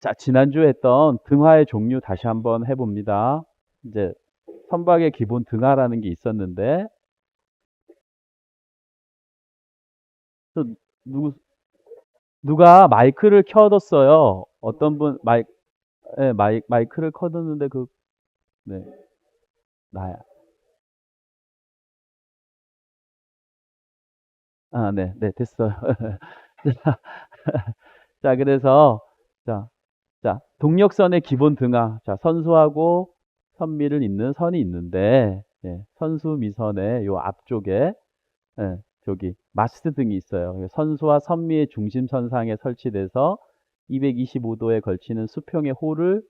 자, 지난주에 했던 등화의 종류 다시 한번 해봅니다. 이제 선박의 기본 등화라는 게 있었는데, 또 누구, 누가 마이크를 켜뒀어요. 어떤 분, 마이크를 켜뒀는데, 네, 나야. 아, 네, 네, 됐어요. 자, 그래서, 자, 동력선의 기본 등화. 자, 선수하고 선미를 잇는 선이 있는데, 선수 미선의 요 앞쪽에, 저기 마스트 등이 있어요. 선수와 선미의 중심선상에 설치돼서 225도에 걸치는 수평의 호를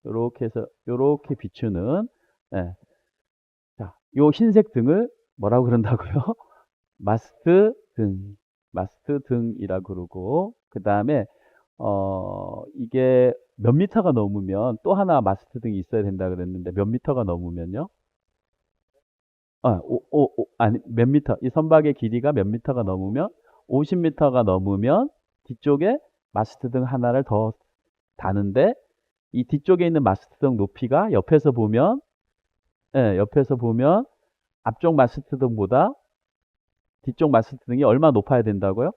이렇게 해서 이렇게 비추는, 예. 자, 요 흰색 등을 뭐라고 그런다고요? 마스트 등, 마스트 등이라고 그러고, 그 다음에 이게 몇 미터가 넘으면 또 하나 마스트 등이 있어야 된다 그랬는데 몇 미터가 넘으면요? 아니, 몇 미터, 이 선박의 길이가 몇 미터가 넘으면, 50미터가 넘으면 뒤쪽에 마스트 등 하나를 더 다는데, 이 뒤쪽에 있는 마스트 등 높이가 옆에서 보면 앞쪽 마스트 등보다 뒤쪽 마스트 등이 얼마 높아야 된다고요?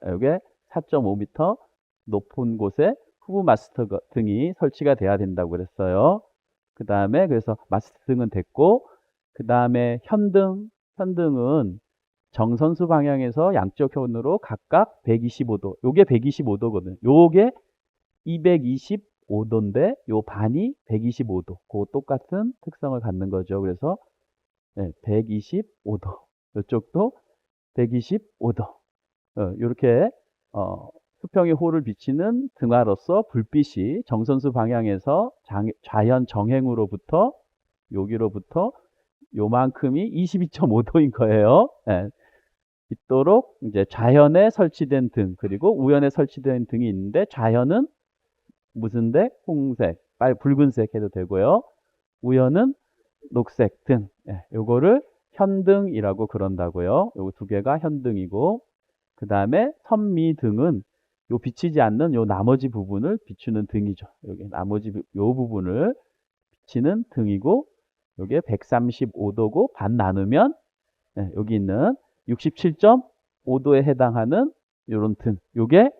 여기에 4.5미터 높은 곳에 후부 마스트 등이 설치가 돼야 된다고 그랬어요. 그 다음에 그래서 마스트 등은 됐고, 그 다음에 현등은 정선수 방향에서 양쪽 현으로 각각 125도. 요게 125도거든요. 요게 225도인데 요 반이 125도. 그 똑같은 특성을 갖는 거죠. 그래서 125도. 이쪽도 125도. 이렇게 수평의 호를 비치는 등화로서 불빛이 정선수 방향에서 좌현 정행으로부터 여기로부터 요만큼이 22.5도인 거예요. 있도록 이제 좌현에 설치된 등 그리고 우현에 설치된 등이 있는데, 좌현은 무슨 색? 홍색, 붉은색 해도 되고요. 우현은 녹색 등. 요거를 현등이라고 그런다고요. 요거 두 개가 현등이고, 그 다음에 선미등은 요 비치지 않는 요 나머지 부분을 비추는 등이죠. 여기 나머지 요 부분을 비치는 등이고, 요게 135도고 반 나누면 여기 있는 67.5도에 해당하는 요런 등. 요게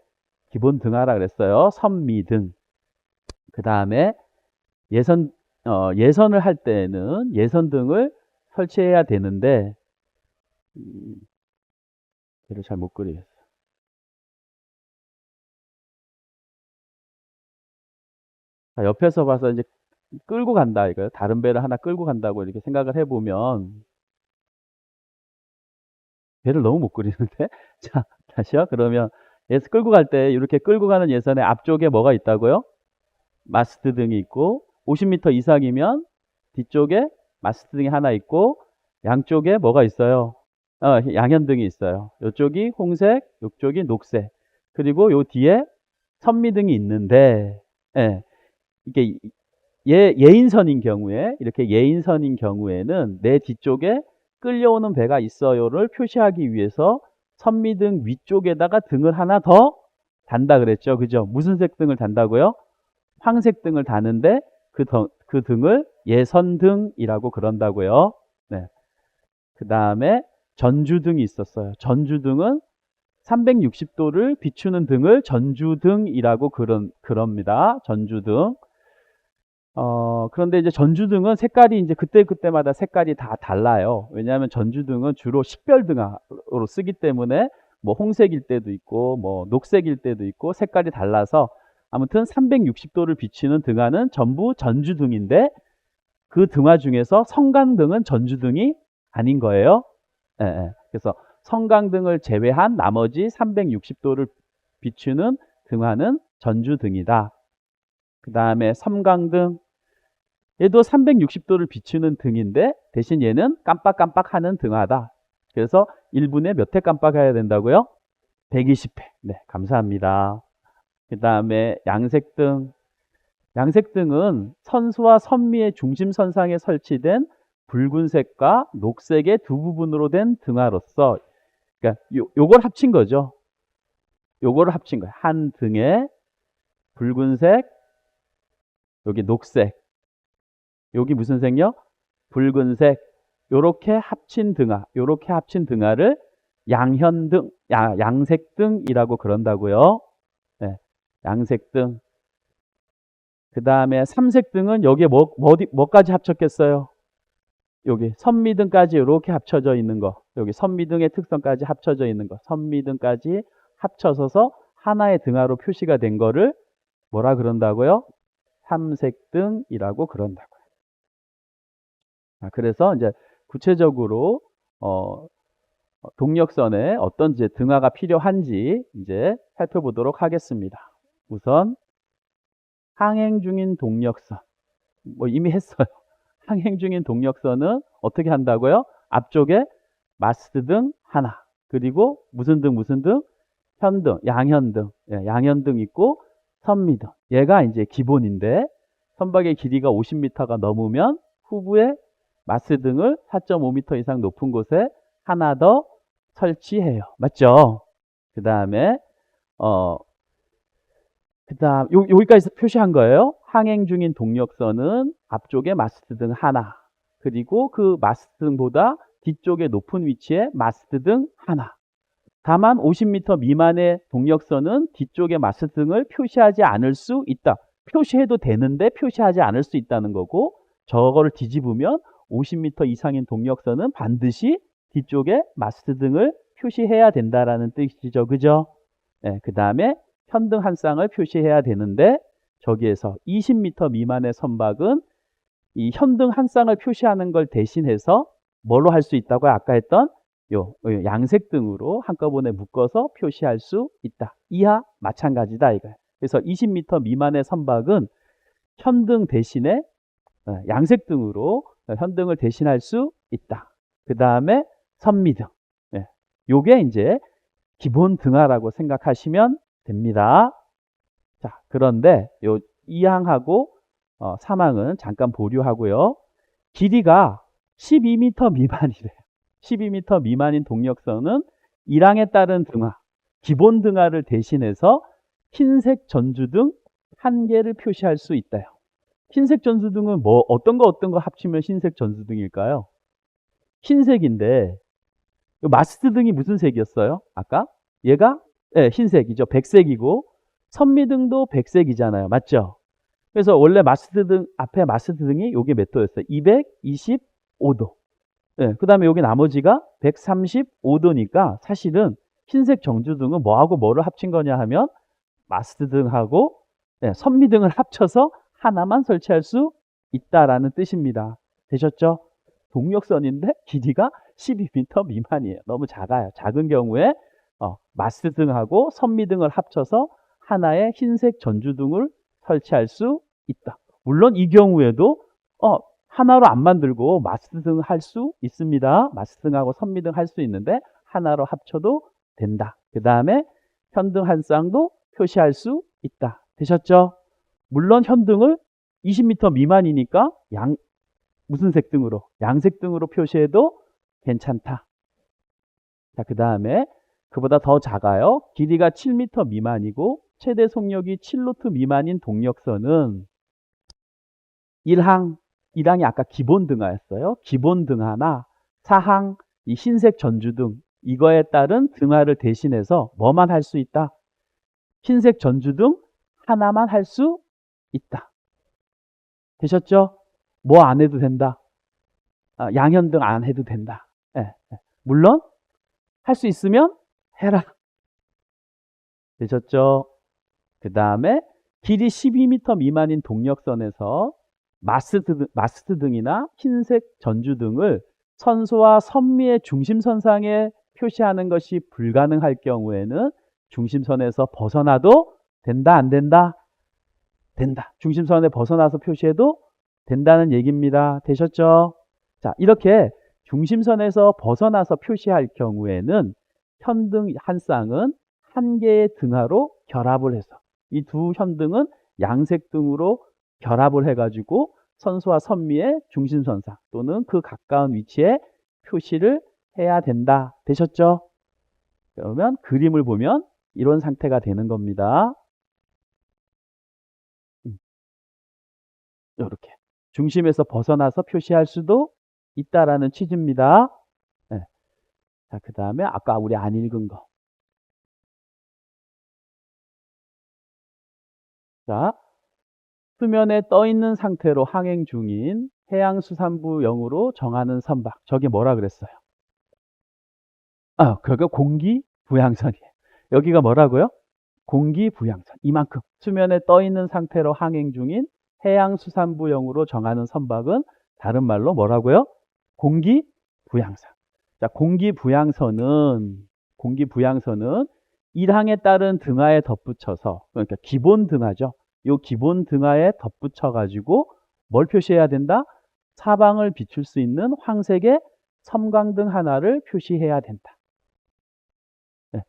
기본 등하라 그랬어요. 선미등. 그 다음에 예선 예선을 할 때에는 예선등을 설치해야 되는데, 음, 얘를 잘 못 그리겠어요. 자, 옆에서 봐서 이제 끌고 간다 이거요. 다른 배를 하나 끌고 간다고 이렇게 생각을 해보면, 배를 너무 못 그리는데? 자, 다시요. 그러면 끌고 갈 때 이렇게 끌고 가는 예선의 앞쪽에 뭐가 있다고요? 마스트 등이 있고, 50미터 이상이면 뒤쪽에 마스트 등이 하나 있고, 양쪽에 뭐가 있어요? 양현등이 있어요. 이쪽이 홍색, 이쪽이 녹색. 그리고 요 뒤에 선미등이 있는데, 예, 이게 예인선인 경우에, 이렇게 예인선인 경우에는 내 뒤쪽에 끌려오는 배가 있어요를 표시하기 위해서 선미등 위쪽에다가 등을 하나 더 단다 그랬죠. 그죠? 무슨 색 등을 단다고요? 황색 등을 다는데 그 등을 예선등이라고 그런다고요. 네. 그 다음에 전주등이 있었어요. 전주등은 360도를 비추는 등을 전주등이라고 그럽니다. 전주등. 그런데 이제 전주등은 색깔이 이제 그때그때마다 색깔이 다 달라요. 왜냐하면 전주등은 주로 식별등으로 쓰기 때문에 뭐 홍색일 때도 있고 뭐 녹색일 때도 있고 색깔이 달라서, 아무튼 360도를 비치는 등화는 전부 전주등인데, 그 등화 중에서 성강등은 전주등이 아닌 거예요. 그래서 성강등을 제외한 나머지 360도를 비추는 등화는 전주등이다. 그 다음에 섬강등, 얘도 360도를 비추는 등인데 대신 얘는 깜빡깜빡하는 등화다. 그래서 1분에 몇 회 깜빡해야 된다고요? 120회. 네, 감사합니다. 그 다음에 양색등. 양색등은 선수와 선미의 중심선상에 설치된 붉은색과 녹색의 두 부분으로 된 등화로서, 그러니까 요걸 합친 거죠. 요거를 합친 거예요. 한 등에 붉은색, 여기 녹색, 여기 무슨 색요? 붉은색. 요렇게 합친 등화를 양현등, 양색등이라고 그런다고요. 네, 양색등. 그 다음에 삼색등은 여기에 뭐까지 합쳤겠어요? 여기 선미등까지 이렇게 합쳐져 있는 거. 여기 선미등의 특성까지 합쳐져 있는 거. 선미등까지 합쳐서서 하나의 등화로 표시가 된 거를 뭐라 그런다고요? 삼색등이라고 그런다고요. 그래서 이제 구체적으로 동력선에 어떤 이제 등화가 필요한지 이제 살펴보도록 하겠습니다. 우선 항행 중인 동력선. 뭐 이미 했어요. 항행 중인 동력선은 어떻게 한다고요? 앞쪽에 마스트 등 하나, 그리고 무슨 등, 현등, 양현등, 양현등 있고 선미등. 얘가 이제 기본인데 선박의 길이가 50m가 넘으면 후부에 마스 등을 4.5m 이상 높은 곳에 하나 더 설치해요. 맞죠? 그 다음에 여기까지 표시한 거예요. 항행 중인 동력선은 앞쪽에 마스트 등 하나, 그리고 그 마스트 등보다 뒤쪽에 높은 위치에 마스트 등 하나. 다만 50m 미만의 동력선은 뒤쪽에 마스트 등을 표시하지 않을 수 있다. 표시해도 되는데 표시하지 않을 수 있다는 거고, 저거를 뒤집으면 50m 이상인 동력선은 반드시 뒤쪽에 마스트 등을 표시해야 된다라는 뜻이죠. 그죠? 네, 그 다음에 현등 한 쌍을 표시해야 되는데 저기에서 20m 미만의 선박은 이 현등 한 쌍을 표시하는 걸 대신해서 뭘로 할 수 있다고요? 아까 했던 요 양색등으로 한꺼번에 묶어서 표시할 수 있다. 이하 마찬가지다 이거예요. 그래서 20m 미만의 선박은 현등 대신에 양색등으로 현등을 대신할 수 있다. 그 다음에 선미등. 요게 이제 기본 등화라고 생각하시면 됩니다. 자, 그런데 요 2항하고 3항은 잠깐 보류하고요. 길이가 12m 미만이래요. 12m 미만인 동력선은 1항에 따른 등화, 기본 등화를 대신해서 흰색 전주등 1개를 표시할 수 있다요. 흰색 전주등은 뭐 어떤 거 합치면 흰색 전주등일까요? 흰색인데 마스트 등이 무슨 색이었어요? 아까? 얘가 흰색이죠. 백색이고 선미등도 백색이잖아요. 맞죠? 그래서 원래 마스트 등 앞에 마스트 등이 여기 몇 도였어요? 225도. 그 다음에 여기 나머지가 135도니까 사실은 흰색 정주등은 뭐하고 뭐를 합친 거냐 하면 마스트 등하고 선미등을 합쳐서 하나만 설치할 수 있다라는 뜻입니다. 되셨죠? 동력선인데 길이가 12m 미만이에요. 너무 작아요. 작은 경우에 마스트 등하고 선미등을 합쳐서 하나의 흰색 전주등을 설치할 수 있다. 물론 이 경우에도 하나로 안 만들고 마스트 등 할 수 있습니다. 마스트 등하고 선미등 할 수 있는데 하나로 합쳐도 된다. 그 다음에 현등 한 쌍도 표시할 수 있다. 되셨죠? 물론 현등을 20m 미만이니까 무슨 색 등으로? 양색 등으로 표시해도 괜찮다. 자, 그 다음에 그보다 더 작아요. 길이가 7m 미만이고 최대 속력이 7노트 미만인 동력선은 1항이 아까 기본 등화였어요. 기본 등화나 4항 이 흰색 전주등 이거에 따른 등화를 대신해서 뭐만 할 수 있다? 흰색 전주등 하나만 할 수 있다. 되셨죠? 뭐 안 해도 된다. 양현등 안 해도 된다. 물론 할 수 있으면 해라. 되셨죠? 그 다음에 길이 12m 미만인 동력선에서 마스트 등이나 흰색 전주등을 선소와 선미의 중심선상에 표시하는 것이 불가능할 경우에는 중심선에서 벗어나도 된다, 안 된다? 된다. 중심선에 벗어나서 표시해도 된다는 얘기입니다. 되셨죠? 자, 이렇게 중심선에서 벗어나서 표시할 경우에는 현등 한 쌍은 한 개의 등화로 결합을 해서 이 두 현등은 양색 등으로 결합을 해가지고 선소와 선미의 중심선상 또는 그 가까운 위치에 표시를 해야 된다. 되셨죠? 그러면 그림을 보면 이런 상태가 되는 겁니다. 이렇게 중심에서 벗어나서 표시할 수도 있다라는 취지입니다. 네. 자, 그 다음에 아까 우리 안 읽은 거. 자, 수면에 떠 있는 상태로 항행 중인 해양수산부 영으로 정하는 선박. 저게 뭐라 그랬어요? 그게 공기부양선이에요. 여기가 뭐라고요? 공기부양선. 이만큼. 수면에 떠 있는 상태로 항행 중인 해양수산부용으로 정하는 선박은 다른 말로 뭐라고요? 공기부양선. 자, 공기부양선은 일항에 따른 등하에 덧붙여서, 그러니까 기본 등하죠. 이 기본 등하에 덧붙여 가지고 뭘 표시해야 된다? 사방을 비출 수 있는 황색의 섬광등 하나를 표시해야 된다. 네.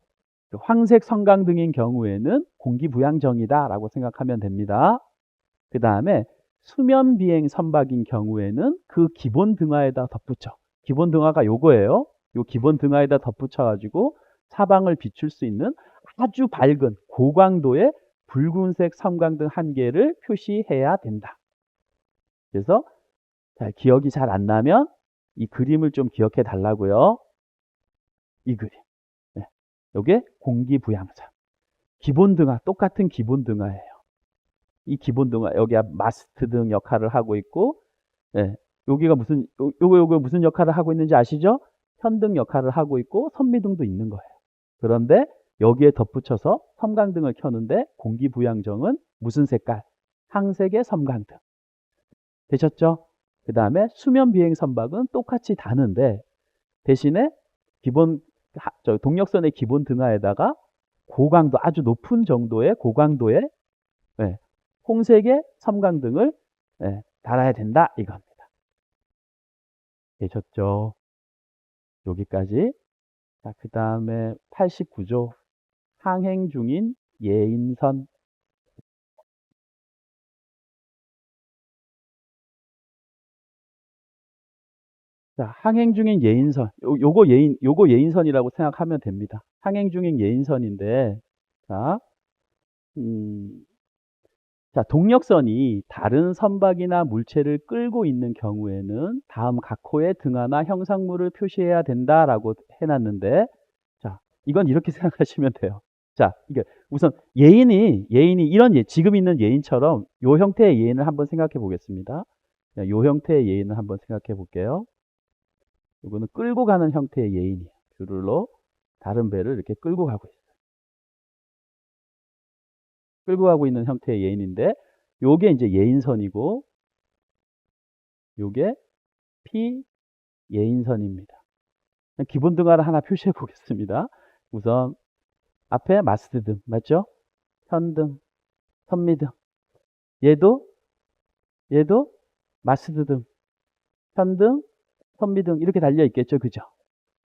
황색 섬광등인 경우에는 공기부양정이다라고 생각하면 됩니다. 그 다음에 수면 비행 선박인 경우에는 그 기본 등하에다 덧붙여. 기본 등하가 요거예요. 요 기본 등하에다 덧붙여 가지고 사방을 비출 수 있는 아주 밝은 고광도의 붉은색 섬광등 한 개를 표시해야 된다. 그래서 기억이 잘 안 나면 이 그림을 좀 기억해 달라고요. 이 그림. 네. 요게 공기부양선. 기본 등하, 똑같은 기본 등하예요. 이 기본 등하, 여기 마스트 등 역할을 하고 있고, 예, 여기가 요거 무슨 역할을 하고 있는지 아시죠? 현등 역할을 하고 있고, 선미등도 있는 거예요. 그런데 여기에 덧붙여서 섬광등을 켜는데 공기부양정은 무슨 색깔? 항색의 섬광등. 되셨죠? 그 다음에 수면 비행 선박은 똑같이 다는데 대신에 동력선의 기본 등하에다가 고강도, 아주 높은 정도의 고강도의 홍색의 섬광등을 달아야 된다 이겁니다. 되셨죠? 여기까지. 자, 그 다음에 89조 항행 중인 예인선. 자, 항행 중인 예인선. 요거 예인선이라고 생각하면 됩니다. 항행 중인 예인선인데, 자, 자, 동력선이 다른 선박이나 물체를 끌고 있는 경우에는 다음 각호의 등하나 형상물을 표시해야 된다라고 해놨는데, 자, 이건 이렇게 생각하시면 돼요. 자, 이게 우선 예인이 이런 지금 있는 예인처럼 요 형태의 예인을 한번 생각해 보겠습니다. 요 형태의 예인을 한번 생각해 볼게요. 이거는 끌고 가는 형태의 예인이에요. 줄로 다른 배를 이렇게 끌고 가고 있어요. 끌고 가고 있는 형태의 예인인데, 요게 이제 예인선이고, 요게 피예인선입니다. 기본 등하를 하나 표시해 보겠습니다. 우선 앞에 마스트 등 맞죠? 현등, 선미등. 얘도 마스트 등, 현등, 선미등 이렇게 달려 있겠죠, 그죠?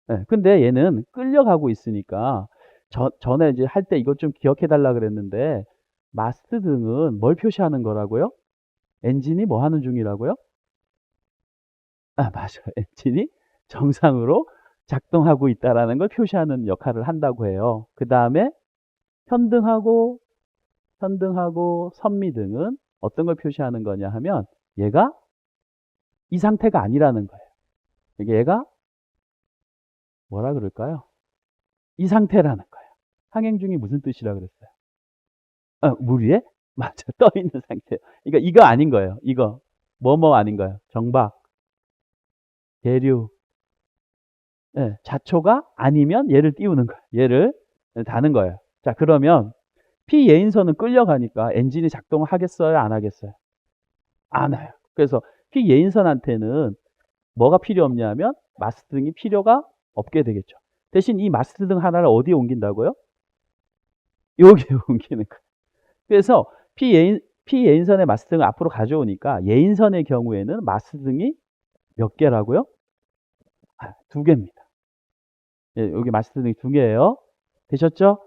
네, 근데 얘는 끌려가고 있으니까 전에 이제 할 때 이것 좀 기억해 달라 그랬는데 마스트 등은 뭘 표시하는 거라고요? 엔진이 뭐 하는 중이라고요? 맞아요. 엔진이 정상으로 작동하고 있다라는 걸 표시하는 역할을 한다고 해요. 그 다음에 현등하고 선미등은 어떤 걸 표시하는 거냐 하면 얘가 이 상태가 아니라는 거예요. 얘가 뭐라 그럴까요? 이 상태라는 거예요. 항행 중이 무슨 뜻이라 그랬어요? 물 위에? 맞아. 떠 있는 상태. 그러니까 이거 아닌 거예요. 이거. 뭐뭐 아닌 거예요. 정박, 대류. 자초가 아니면 얘를 띄우는 거예요. 얘를 다는 거예요. 자, 그러면 피예인선은 끌려가니까 엔진이 작동을 하겠어요? 안 하겠어요? 안 해요. 그래서 피예인선한테는 뭐가 필요 없냐면 마스트 등이 필요가 없게 되겠죠. 대신 이 마스트 등 하나를 어디에 옮긴다고요? 여기에 옮기는 거예요. 그래서 피예인선의 마스트 등을 앞으로 가져오니까 예인선의 경우에는 마스트 등이 몇 개라고요? 2개입니다. 여기 마스트 등이 2개예요. 되셨죠?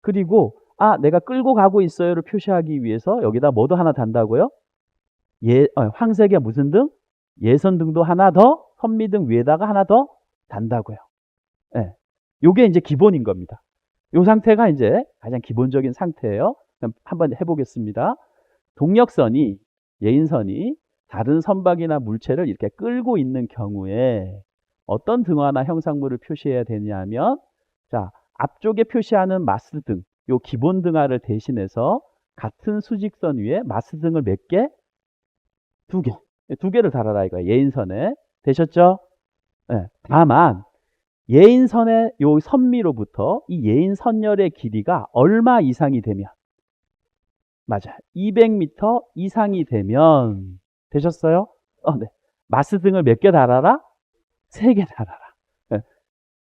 그리고 내가 끌고 가고 있어요를 표시하기 위해서 여기다 뭐도 하나 단다고요? 황색의 무슨 등? 예선 등도 하나 더, 선미등 위에다가 하나 더 단다고요. 요게 이제 기본인 겁니다. 요 상태가 이제 가장 기본적인 상태예요. 그럼 한번 해보겠습니다. 동력선이 예인선이 다른 선박이나 물체를 이렇게 끌고 있는 경우에 어떤 등화나 형상물을 표시해야 되냐면, 자, 앞쪽에 표시하는 마스등, 요 기본 등화를 대신해서 같은 수직선 위에 마스등을 몇 개? 두 개. 두 개를 달아라 이거야. 예인선에. 되셨죠? 네. 다만 예인선의 요 선미로부터 이 예인선열의 길이가 얼마 이상이 되면, 맞아요, 200m 이상이 되면, 되셨어요? 네. 마스등을 몇 개 달아라? 3개 달아라. 네.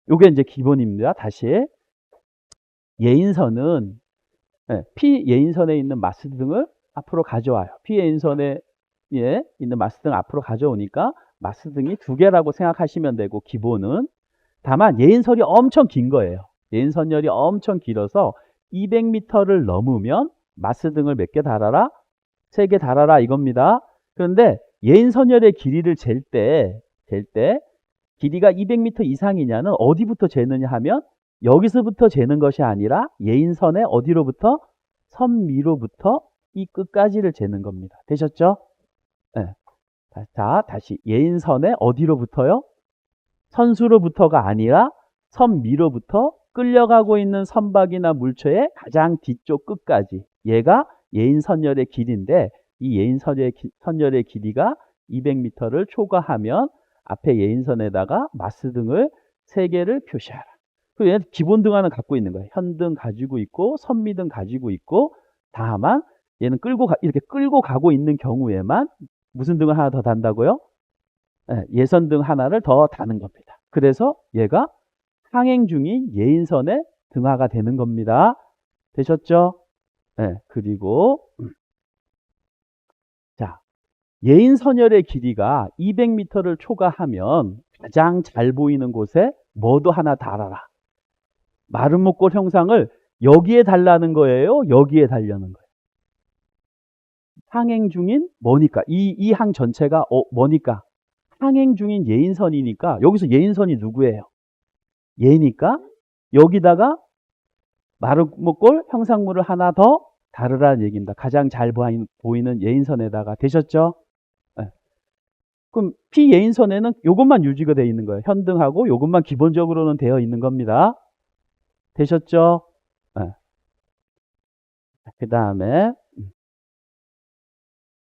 요게 이제 기본입니다. 다시. 예인선은 P예인선에 있는 마스등을 앞으로 가져와요. P예인선에 있는 마스등 앞으로 가져오니까 마스등이 두 개라고 생각하시면 되고, 기본은. 다만 예인선이 엄청 긴 거예요. 예인선열이 엄청 길어서 200m를 넘으면 마스등을 몇 개 달아라? 3개 달아라 이겁니다. 그런데 예인선열의 길이를 잴 때 길이가 200m 이상이냐는 어디부터 재느냐 하면, 여기서부터 재는 것이 아니라 예인선의 어디로부터? 선미로부터 이 끝까지를 재는 겁니다. 되셨죠? 네. 자, 다시. 예인선의 어디로부터요? 선수로부터가 아니라 선미로부터 끌려가고 있는 선박이나 물체의 가장 뒤쪽 끝까지. 얘가 예인선열의 길이인데, 이 예인선열의 길이가 200m를 초과하면 앞에 예인선에다가 마스등을 3개를 표시하라. 그리고 얘는 기본 등화는 갖고 있는 거예요. 현등 가지고 있고 선미등 가지고 있고, 다만 얘는 이렇게 끌고 가고 있는 경우에만 무슨 등을 하나 더 단다고요? 예선등 하나를 더 다는 겁니다. 그래서 얘가 항행 중인 예인선의 등화가 되는 겁니다. 되셨죠? 그리고 자, 예인선열의 길이가 200m를 초과하면 가장 잘 보이는 곳에 뭐도 하나 달아라. 마름모꼴 형상을 여기에 달라는 거예요? 여기에 달려는 거예요? 항행 중인 뭐니까? 이 항 전체가 뭐니까? 항행 중인 예인선이니까, 여기서 예인선이 누구예요? 얘니까 여기다가 마름모꼴 형상물을 하나 더 다르라는 얘기입니다. 가장 잘 보이는 예인선에다가. 되셨죠? 그럼 P예인선에는 이것만 유지가 되어 있는 거예요. 현등하고 이것만 기본적으로는 되어 있는 겁니다. 되셨죠? 그 다음에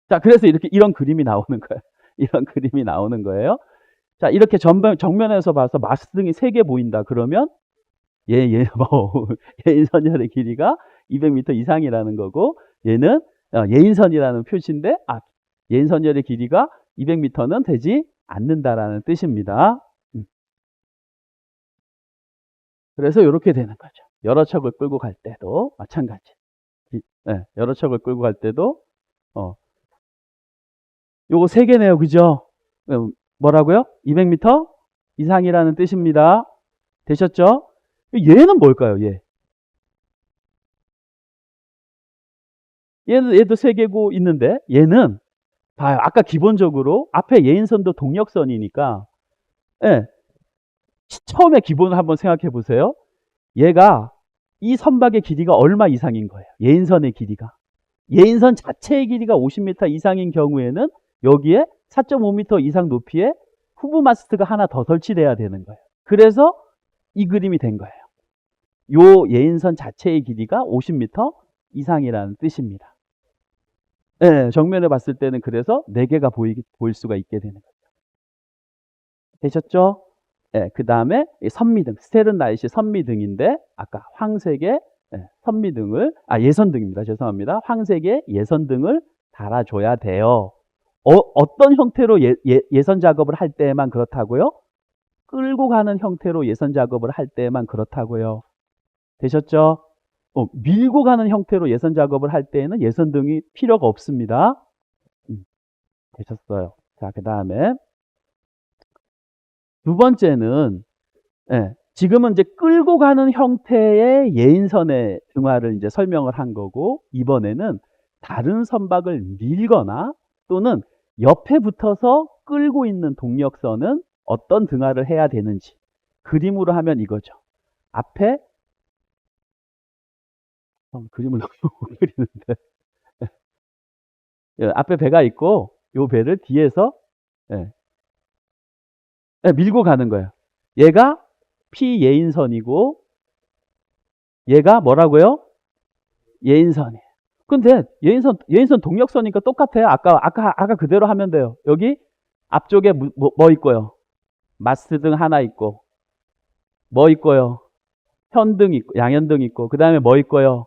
자, 그래서 이런 그림이 나오는 거예요. 이런 그림이 나오는 거예요. 자, 이렇게 정면에서 봐서 마스등이 3개 보인다. 그러면 예인선열의 길이가 200m 이상이라는 거고, 얘는 예인선이라는 표시인데, 예인선열의 길이가 200m는 되지 않는다라는 뜻입니다. 그래서 이렇게 되는 거죠. 여러 척을 끌고 갈 때도 마찬가지. 여러 척을 끌고 갈 때도 요거 3개네요. 그죠? 뭐라고요? 200m 이상이라는 뜻입니다. 되셨죠? 얘는 뭘까요? 얘도 3개고 있는데, 얘는 봐요. 아까 기본적으로 앞에 예인선도 동력선이니까, 처음에 기본을 한번 생각해 보세요. 얘가 이 선박의 길이가 얼마 이상인 거예요? 예인선의 길이가. 예인선 자체의 길이가 50m 이상인 경우에는 여기에 4.5m 이상 높이의 후브 마스트가 하나 더 설치돼야 되는 거예요. 그래서 이 그림이 된 거예요. 요 예인선 자체의 길이가 50m 이상이라는 뜻입니다. 정면에 봤을 때는 그래서 4개가 보일 수가 있게 되는 거죠. 되셨죠? 그 다음에 선미등, 스텔은 나이시 선미등인데, 아까 황색의 선미등을, 예선등입니다. 죄송합니다. 황색의 예선등을 달아줘야 돼요. 어떤 형태로 예선 작업을 할 때만 그렇다고요? 끌고 가는 형태로 예선 작업을 할 때만 그렇다고요. 되셨죠? 밀고 가는 형태로 예선 작업을 할 때에는 예선등이 필요가 없습니다. 되셨어요. 자, 그 다음에 두 번째는, 지금은 이제 끌고 가는 형태의 예인선의 등화를 이제 설명을 한 거고, 이번에는 다른 선박을 밀거나 또는 옆에 붙어서 끌고 있는 동력선은 어떤 등화를 해야 되는지 그림으로 하면 이거죠. 앞에 그림을 너무 못 그리는데 앞에 배가 있고 요 배를 뒤에서 예, 밀고 가는 거예요. 얘가 피예인선이고 얘가 뭐라고요? 예인선이에요. 근데 예인선 동력선이니까 똑같아요. 아까 그대로 하면 돼요. 여기 앞쪽에 뭐 있고요? 마스등 하나 있고 뭐 있고요? 현등 있고 양현등 있고 그 다음에 뭐 있고요?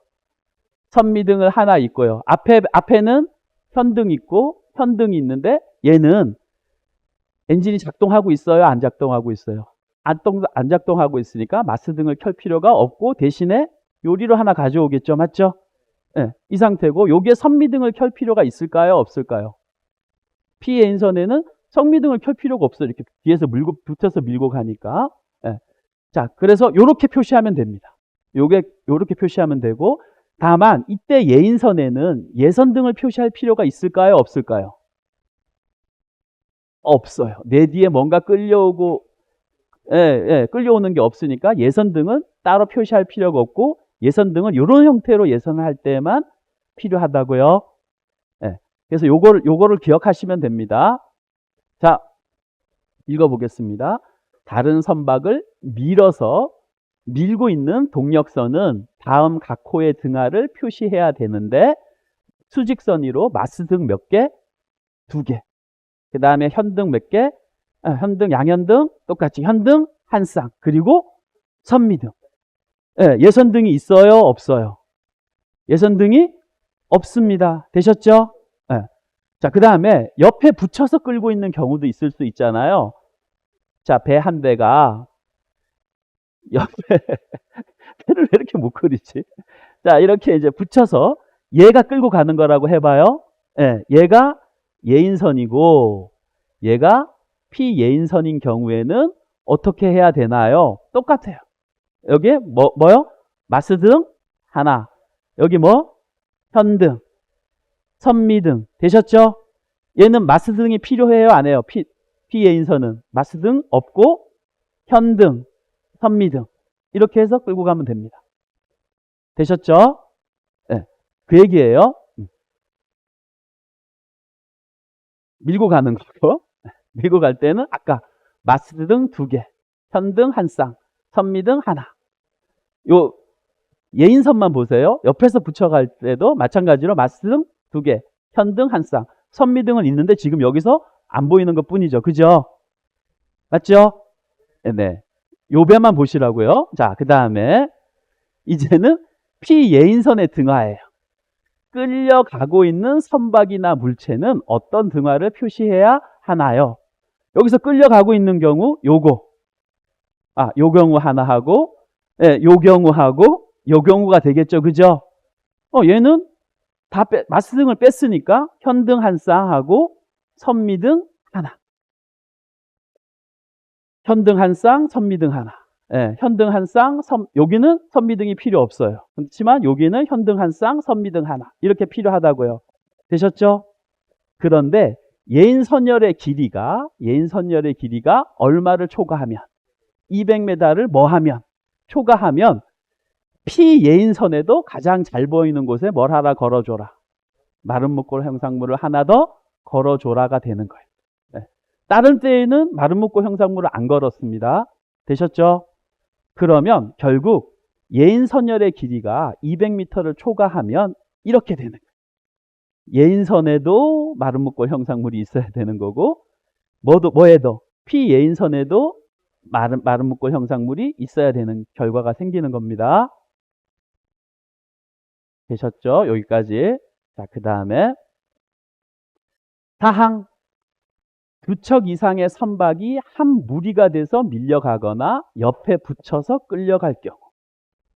선미등을 하나 있고요. 앞에는 현등 있고 현등이 있는데 얘는 엔진이 작동하고 있어요? 안 작동하고 있어요? 안 작동하고 있으니까 마스등을 켤 필요가 없고 대신에 요리로 하나 가져오겠죠. 맞죠? 네, 이 상태고 여기에 선미등을 켤 필요가 있을까요? 없을까요? P엔선에는 선미등을 켤 필요가 없어요. 이렇게 뒤에서 붙여서 밀고 가니까. 네. 자, 그래서 이렇게 표시하면 됩니다. 요렇게 표시하면 되고 다만 이때 예인선에는 예선등을 표시할 필요가 있을까요? 없을까요? 없어요. 내 뒤에 뭔가 끌려오고 끌려오는 게 없으니까 예선등은 따로 표시할 필요가 없고 예선등은 이런 형태로 예선을 할 때만 필요하다고요. 예. 그래서 요거를 기억하시면 됩니다. 자, 읽어보겠습니다. 다른 선박을 밀고 있는 동력선은 다음 각 호의 등하를 표시해야 되는데 수직선위로 마스등 몇 개? 2개. 그 다음에 현등 몇 개? 현등, 양현등 똑같이 현등 한 쌍. 그리고 선미등. 예선등이 있어요? 없어요? 예선등이 없습니다. 되셨죠? 자, 그 다음에 옆에 붙여서 끌고 있는 경우도 있을 수 있잖아요. 자, 배 한 대가 옆에 배를 왜 이렇게 못 그리지? 자, 이렇게 이제 붙여서 얘가 끌고 가는 거라고 해봐요. 얘가 예인선이고 얘가 피예인선인 경우에는 어떻게 해야 되나요? 똑같아요. 여기에 뭐요? 마스등 하나. 여기 뭐? 현등, 선미등. 되셨죠? 얘는 마스등이 필요해요? 안 해요? 피예인선은 마스등 없고 현등, 선미등. 이렇게 해서 끌고 가면 됩니다. 되셨죠? 네. 그 얘기예요. 밀고 가는 거고 밀고 갈 때는 아까 마스등 2개, 현등 한 쌍, 선미등 하나. 요 예인선만 보세요. 옆에서 붙여갈 때도 마찬가지로 마스등 2개, 현등 한 쌍, 선미등은 있는데 지금 여기서 안 보이는 것 뿐이죠. 그죠? 맞죠? 네. 요 배만 보시라고요. 자, 그 다음에 이제는 피예인선의 등하예요. 끌려가고 있는 선박이나 물체는 어떤 등하를 표시해야 하나요? 여기서 끌려가고 있는 경우 요거. 요 경우 하나 하고 요 경우하고 요 경우가 되겠죠. 그죠? 얘는 다 마스등을 뺐으니까 현등 한 쌍하고 선미등 하나. 현등 한 쌍, 선미등 하나. 현등 한 쌍, 여기는 선미등이 필요 없어요. 그렇지만 여기는 현등 한 쌍, 선미등 하나. 이렇게 필요하다고요. 되셨죠? 그런데 예인선열의 길이가 얼마를 초과하면 200m를 뭐 하면 초과하면 피예인선에도 가장 잘 보이는 곳에 뭘 하나 걸어줘라. 마른 목골 형상물을 하나 더 걸어줘라가 되는 거예요. 다른 때에는 마른 목골 형상물을 안 걸었습니다. 되셨죠? 그러면 결국 예인선열의 길이가 200m를 초과하면 이렇게 되는 거예요. 예인선에도 마른 목골 형상물이 있어야 되는 거고 뭐에도 피예인선에도 마른 목골 형상물이 있어야 되는 결과가 생기는 겁니다. 되셨죠? 여기까지. 자, 그 다음에 사항 2척 이상의 선박이 한 무리가 돼서 밀려가거나 옆에 붙여서 끌려갈 경우.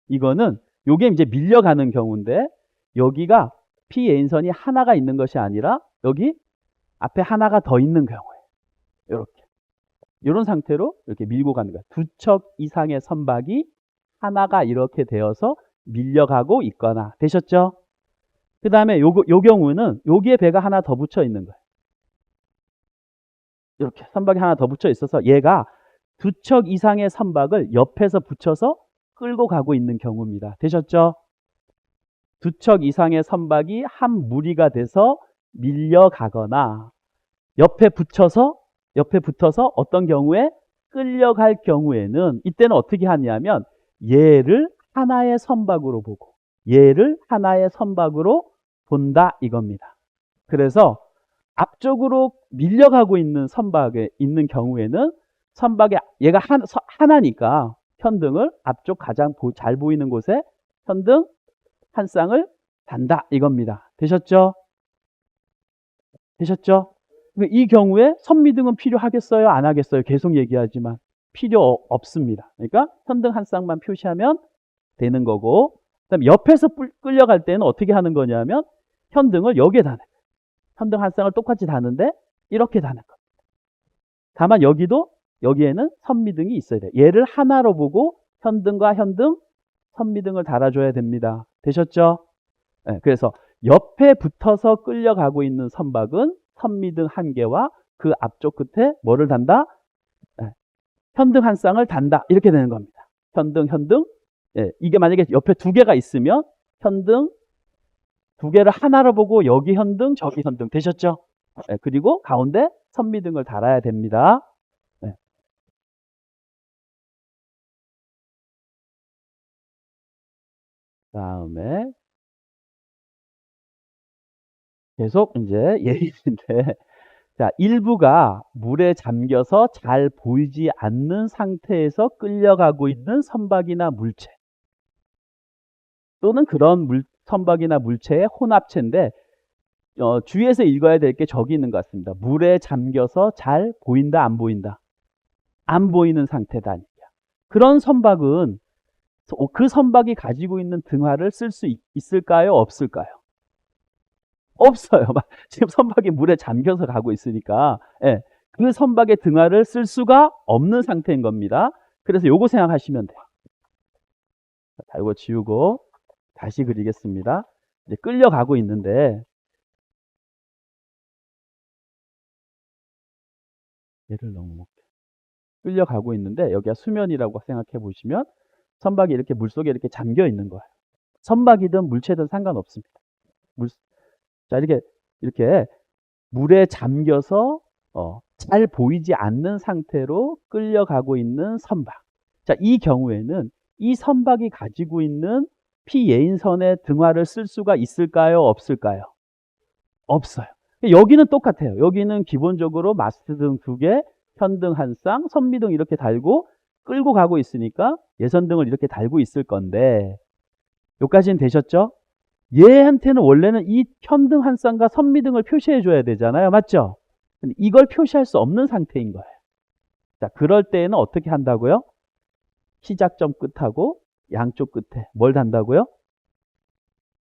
이거는 요게 이제 밀려가는 경우인데 여기가 피예인선이 하나가 있는 것이 아니라 여기 앞에 하나가 더 있는 경우에 이렇게 이런 상태로 이렇게 밀고 가는 거예요. 2척 이상의 선박이 하나가 이렇게 되어서 밀려가고 있거나. 되셨죠? 그 다음에 요 경우는 여기에 배가 하나 더 붙여 있는 거예요. 이렇게 선박이 하나 더 붙여 있어서 얘가 2척 이상의 선박을 옆에서 붙여서 끌고 가고 있는 경우입니다. 되셨죠? 2척 이상의 선박이 한 무리가 돼서 밀려가거나 옆에 붙어서 어떤 경우에 끌려갈 경우에는 이때는 어떻게 하냐면 얘를 하나의 선박으로 보고 얘를 하나의 선박으로 본다 이겁니다. 그래서 앞쪽으로 밀려가고 있는 선박에 있는 경우에는 선박에 얘가 하나니까 현등을 앞쪽 가장 잘 보이는 곳에 현등 한 쌍을 단다 이겁니다. 되셨죠? 되셨죠? 이 경우에 선미등은 필요하겠어요? 안 하겠어요? 계속 얘기하지만 필요 없습니다. 그러니까 현등 한 쌍만 표시하면 되는 거고, 그다음에 옆에서 끌려갈 때는 어떻게 하는 거냐면 현등을 여기에 다는 거예요. 현등 한 쌍을 똑같이 다는데 이렇게 다는 겁니다. 다만 여기에는 선미등이 있어야 돼요. 얘를 하나로 보고 현등과 현등, 선미등을 달아줘야 됩니다. 되셨죠? 네, 그래서 옆에 붙어서 끌려가고 있는 선박은 선미등 한 개와 그 앞쪽 끝에 뭐를 단다? 네, 현등 한 쌍을 단다. 이렇게 되는 겁니다. 현등. 네, 이게 만약에 옆에 두 개가 있으면 현등 두 개를 하나로 보고 여기 현등, 저기 현등. 되셨죠? 네, 그리고 가운데 선미등을 달아야 됩니다. 네. 다음에 계속 이제 예인인데, 자, 일부가 물에 잠겨서 잘 보이지 않는 상태에서 끌려가고 있는 선박이나 물체 또는 그런 선박이나 물체의 혼합체인데 주의해서 읽어야 될 게 저기 있는 것 같습니다. 물에 잠겨서 잘 보인다, 안 보인다? 안 보이는 상태다. 그런 선박은 그 선박이 가지고 있는 등화를 쓸 수 있을까요? 없을까요? 없어요. 지금 선박이 물에 잠겨서 가고 있으니까 예, 그 선박의 등화를 쓸 수가 없는 상태인 겁니다. 그래서 요거 생각하시면 돼요. 자, 이거 지우고 다시 그리겠습니다. 이제 끌려가고 있는데 얘를 너무 못 끌려가고 있는데 여기가 수면이라고 생각해 보시면 선박이 이렇게 물속에 이렇게 잠겨 있는 거예요. 선박이든 물체든 상관없습니다. 자, 이렇게 물에 잠겨서 잘 보이지 않는 상태로 끌려가고 있는 선박. 자, 이 경우에는 이 선박이 가지고 있는 피예인선의 등화를 쓸 수가 있을까요? 없을까요? 없어요. 여기는 똑같아요. 여기는 기본적으로 마스트 등 2개, 현등 한 쌍, 선미등 이렇게 달고 끌고 가고 있으니까 예선등을 이렇게 달고 있을 건데 여기까지는 되셨죠? 얘한테는 원래는 이 현등 한 쌍과 선미등을 표시해 줘야 되잖아요. 맞죠? 근데 이걸 표시할 수 없는 상태인 거예요. 자, 그럴 때에는 어떻게 한다고요? 시작점 끝하고 양쪽 끝에 뭘 단다고요?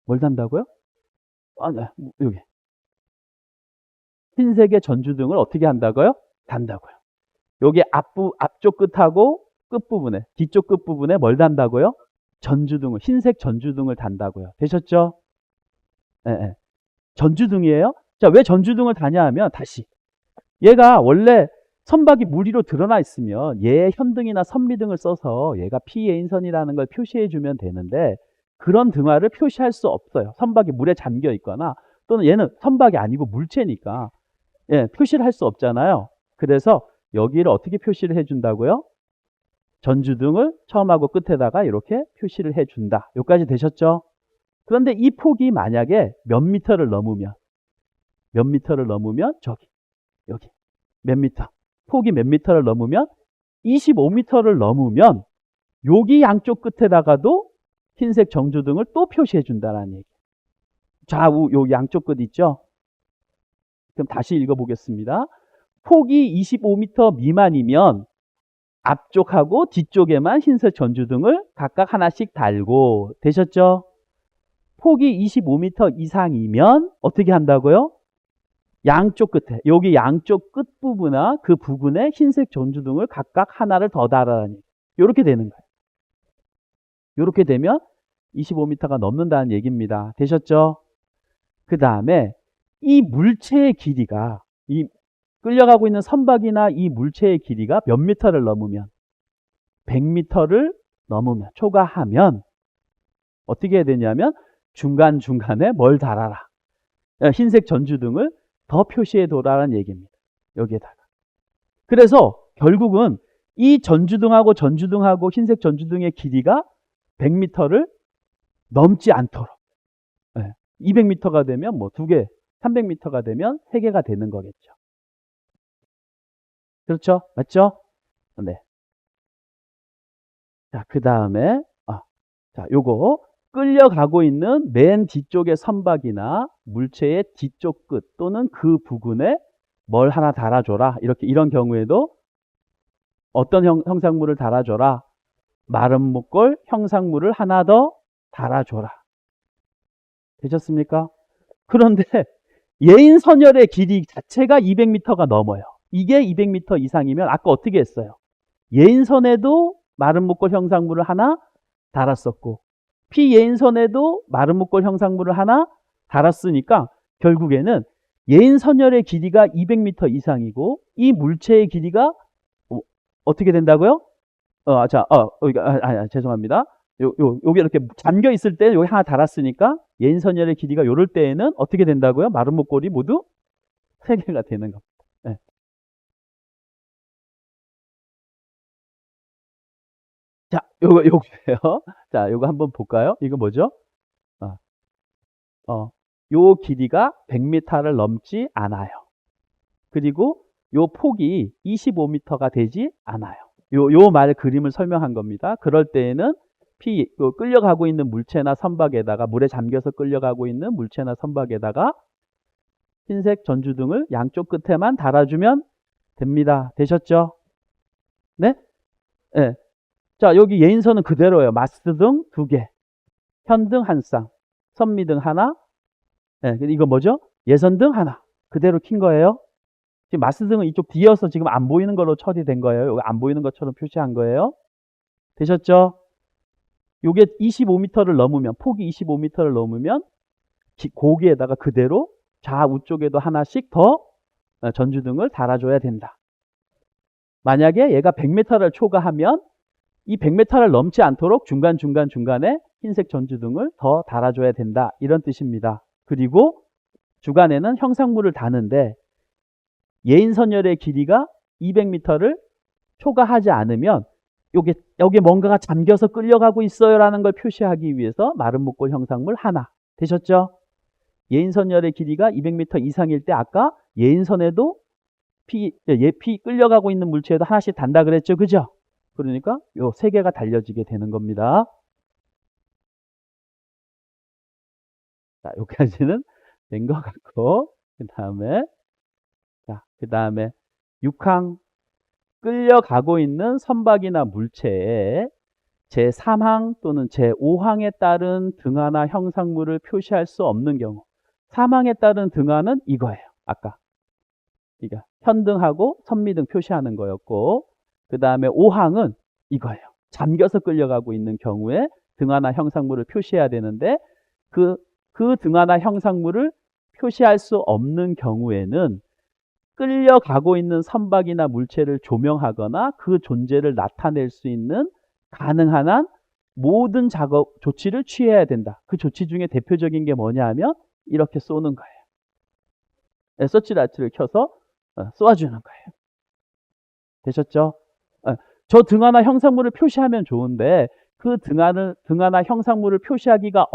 뭘 단다고요? 네, 여기. 흰색의 전주등을 어떻게 한다고요? 단다고요. 여기 앞쪽 끝하고 끝부분에, 뒤쪽 끝부분에 뭘 단다고요? 전주등을, 흰색 전주등을 단다고요. 되셨죠? 네. 전주등이에요? 자, 왜 전주등을 다냐 하면 다시 얘가 원래 선박이 물 위로 드러나 있으면 얘 현등이나 선미등을 써서 얘가 피예인선이라는 걸 표시해 주면 되는데 그런 등화를 표시할 수 없어요. 선박이 물에 잠겨 있거나 또는 얘는 선박이 아니고 물체니까 예, 표시를 할 수 없잖아요. 그래서 여기를 어떻게 표시를 해 준다고요? 전주등을 처음하고 끝에다가 이렇게 표시를 해 준다. 여기까지 되셨죠? 그런데 이 폭이 만약에 몇 미터를 넘으면 저기 여기 몇 미터 폭이 몇 미터를 넘으면 25미터를 넘으면 여기 양쪽 끝에다가도 흰색 정주등을 또 표시해 준다는 얘기. 좌우 요 양쪽 끝 있죠? 그럼 다시 읽어보겠습니다. 폭이 25m 미만이면 앞쪽하고 뒤쪽에만 흰색 전주등을 각각 하나씩 달고 되셨죠? 폭이 25m 이상이면 어떻게 한다고요? 양쪽 끝에 여기 양쪽 끝부분이나 그 부분에 흰색 전주등을 각각 하나를 더 달아라니 이렇게 되는 거예요. 이렇게 되면 25m가 넘는다는 얘기입니다. 되셨죠? 그 다음에 이 물체의 길이가 이 끌려가고 있는 선박이나 이 물체의 길이가 몇 미터를 넘으면 100m를 넘으면 초과하면 어떻게 해야 되냐면 중간중간에 뭘 달아라. 흰색 전주등을 더 표시해 둬라는 얘기입니다. 여기에다가. 그래서 결국은 이 전주등하고 흰색 전주등의 길이가 100m를 넘지 않도록 200m가 되면 뭐 2개, 300m가 되면 3개가 되는 거겠죠. 그렇죠? 맞죠? 네. 자, 그 다음에 자, 요거 끌려가고 있는 맨 뒤쪽의 선박이나 물체의 뒤쪽 끝 또는 그 부근에 뭘 하나 달아줘라. 이런 경우에도 어떤 형상물을 달아줘라. 마른 목골 형상물을 하나 더 달아줘라. 되셨습니까? 그런데 예인선열의 길이 자체가 200m가 넘어요. 이게 200m 이상이면 아까 어떻게 했어요? 예인선에도 마른 목골 형상물을 하나 달았었고 피예인선에도 마른 목골 형상물을 하나 달았으니까 결국에는 예인선열의 길이가 200m 이상이고 이 물체의 길이가 어떻게 된다고요? 죄송합니다. 여기 이렇게 잠겨 있을 때 여기 하나 달았으니까 예인선열의 길이가 요럴 때에는 어떻게 된다고요? 마른 목골이 모두 3개가 되는 겁니다. 네. 자, 요거예요. 자, 요거 한번 볼까요? 이거 뭐죠? 요 길이가 100m를 넘지 않아요. 그리고 요 폭이 25m가 되지 않아요. 요 말 그림을 설명한 겁니다. 그럴 때에는 끌려가고 있는 물체나 선박에다가 물에 잠겨서 끌려가고 있는 물체나 선박에다가 흰색 전주등을 양쪽 끝에만 달아주면 됩니다. 되셨죠? 네? 네. 자, 여기 예인선은 그대로예요. 마스트등 2개, 현등 1쌍, 선미등 하나, 네, 이거 뭐죠? 예선등 하나. 그대로 킨 거예요. 지금 마스등은 이쪽 뒤여서 지금 안 보이는 걸로 처리된 거예요. 여기 안 보이는 것처럼 표시한 거예요. 되셨죠? 요게 25m를 넘으면, 폭이 25m를 넘으면 고기에다가 그대로 좌우쪽에도 하나씩 더 전주등을 달아줘야 된다. 만약에 얘가 100m를 초과하면 이 100m를 넘지 않도록 중간에 흰색 전주등을 더 달아줘야 된다. 이런 뜻입니다. 그리고 주간에는 형상물을 다는데 예인선열의 길이가 200m를 초과하지 않으면 여기 뭔가가 잠겨서 끌려가고 있어요 라는 걸 표시하기 위해서 마른 목골 형상물 하나. 되셨죠? 예인선열의 길이가 200m 이상일 때 아까 예인선에도 피 끌려가고 있는 물체에도 하나씩 단다 그랬죠? 그죠? 그러니까 요 3개가 달려지게 되는 겁니다. 자, 여기까지는 된 것 같고, 그 다음에 6항 끌려가고 있는 선박이나 물체에 제3항 또는 제5항에 따른 등하나 형상물을 표시할 수 없는 경우 3항에 따른 등하는 이거예요. 아까 그러니까 현등하고 선미등 표시하는 거였고 그 다음에 5항은 이거예요. 잠겨서 끌려가고 있는 경우에 등하나 형상물을 표시해야 되는데 그 등하나 형상물을 표시할 수 없는 경우에는 끌려가고 있는 선박이나 물체를 조명하거나 그 존재를 나타낼 수 있는 가능한 한 모든 조치를 취해야 된다. 그 조치 중에 대표적인 게 뭐냐 하면 이렇게 쏘는 거예요. 서치라이트를 켜서 쏘아주는 거예요. 되셨죠? 저 등하나 형상물을 표시하면 좋은데 그 등하나 형상물을 표시하기가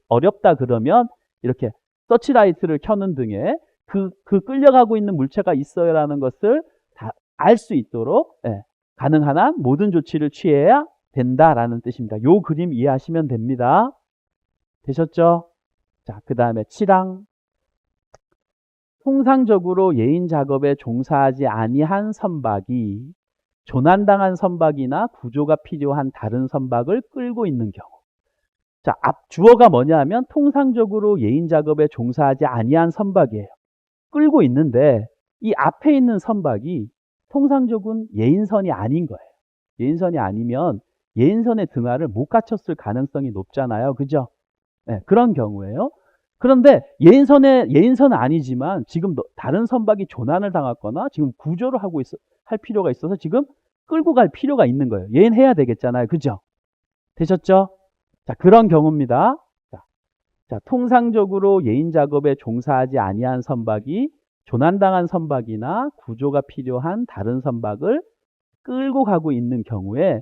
어렵다 그러면 이렇게 서치라이트를 켜는 등에 그 끌려가고 있는 물체가 있어요라는 것을 다 알 수 있도록 가능한 한 모든 조치를 취해야 된다라는 뜻입니다. 요 그림 이해하시면 됩니다. 되셨죠? 자, 그 다음에 7항. 통상적으로 예인 작업에 종사하지 아니한 선박이 조난당한 선박이나 구조가 필요한 다른 선박을 끌고 있는 경우. 자, 주어가 뭐냐 하면 통상적으로 예인 작업에 종사하지 아니한 선박이에요. 끌고 있는데 이 앞에 있는 선박이 통상적으로는 예인선이 아닌 거예요. 예인선이 아니면 예인선의 등하를 못 갖췄을 가능성이 높잖아요. 그죠? 네, 그런 경우에요. 그런데 예인선은 아니지만 지금 다른 선박이 조난을 당했거나 지금 구조를 할 필요가 있어서 지금 끌고 갈 필요가 있는 거예요. 예인해야 되겠잖아요. 그죠? 되셨죠? 자, 그런 경우입니다. 자, 자, 통상적으로 예인 작업에 종사하지 아니한 선박이 조난당한 선박이나 구조가 필요한 다른 선박을 끌고 가고 있는 경우에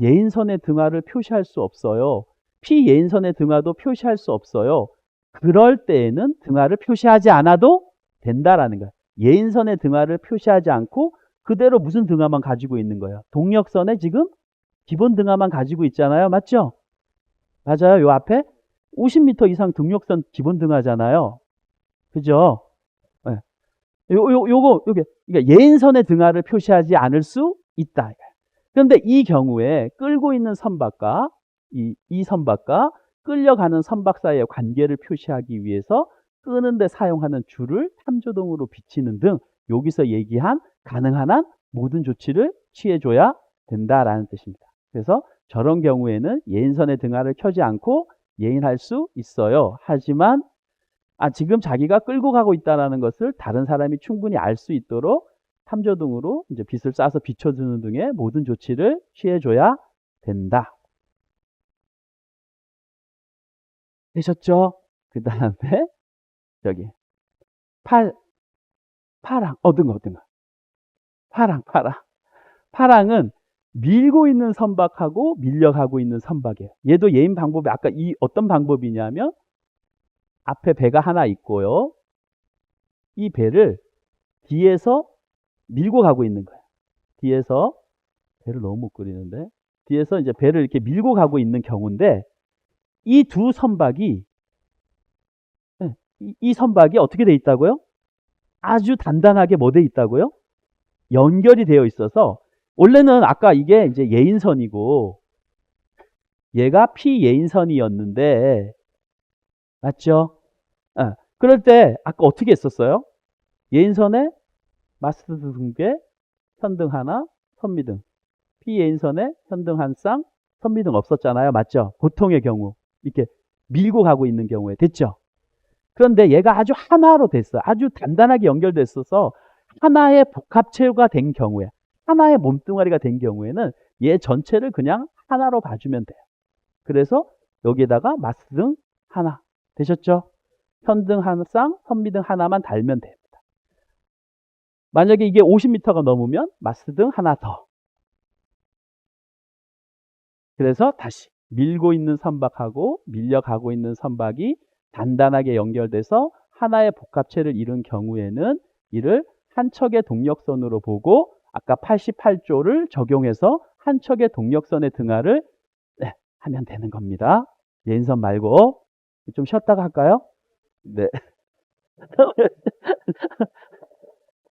예인선의 등하를 표시할 수 없어요. 피예인선의 등하도 표시할 수 없어요. 그럴 때에는 등하를 표시하지 않아도 된다라는 거예요. 예인선의 등하를 표시하지 않고 그대로 무슨 등하만 가지고 있는 거예요? 동력선에 지금 기본 등하만 가지고 있잖아요. 맞죠? 맞아요. 요 앞에 50m 이상 동력선 기본 등하잖아요. 그죠? 네. 요게, 그러니까 예인선의 등하를 표시하지 않을 수 있다. 그런데 이 경우에 끌고 있는 선박과 이 선박과 끌려가는 선박 사이의 관계를 표시하기 위해서 끄는데 사용하는 줄을 탐조등으로 비치는 등 여기서 얘기한 가능한 한 모든 조치를 취해줘야 된다라는 뜻입니다. 그래서 저런 경우에는 예인선의 등하를 켜지 않고 예인할 수 있어요. 하지만 지금 자기가 끌고 가고 있다는 것을 다른 사람이 충분히 알 수 있도록 탐조등으로 이제 빛을 쏴서 비춰주는 등의 모든 조치를 취해줘야 된다. 되셨죠? 그 다음에 여기 파랑 어떤 거 파랑은 밀고 있는 선박하고 밀려가고 있는 선박이에요. 얘도 예인 방법이 아까 이 어떤 방법이냐면 앞에 배가 하나 있고요. 이 배를 뒤에서 밀고 가고 있는 거예요. 뒤에서 배를 너무 못 그리는데 뒤에서 이제 배를 이렇게 밀고 가고 있는 경우인데 이 두 선박이 이 선박이 어떻게 돼 있다고요? 아주 단단하게 뭐 돼 있다고요? 연결이 되어 있어서 원래는 아까 이게 이제 예인선이고 얘가 피예인선이었는데 맞죠? 그럴 때 아까 어떻게 했었어요? 예인선에 마스트 두 개, 현등 하나, 선미등. 피예인선에 현등 한 쌍, 선미등 없었잖아요. 맞죠? 보통의 경우 이렇게 밀고 가고 있는 경우에 됐죠? 그런데 얘가 아주 하나로 됐어요. 아주 단단하게 연결됐어서 하나의 복합체가 된 경우에 하나의 몸뚱아리가 된 경우에는 얘 전체를 그냥 하나로 봐주면 돼요. 그래서 여기에다가 마스등 하나 되셨죠? 현등 한 쌍, 선미등 하나만 달면 됩니다. 만약에 이게 50m가 넘으면 마스등 하나 더. 그래서 다시 밀고 있는 선박하고 밀려가고 있는 선박이 단단하게 연결돼서 하나의 복합체를 이룬 경우에는 이를 한 척의 동력선으로 보고 아까 88조를 적용해서 한 척의 동력선의 등하를 하면 되는 겁니다. 예인선 말고 좀 쉬었다가 할까요? 네.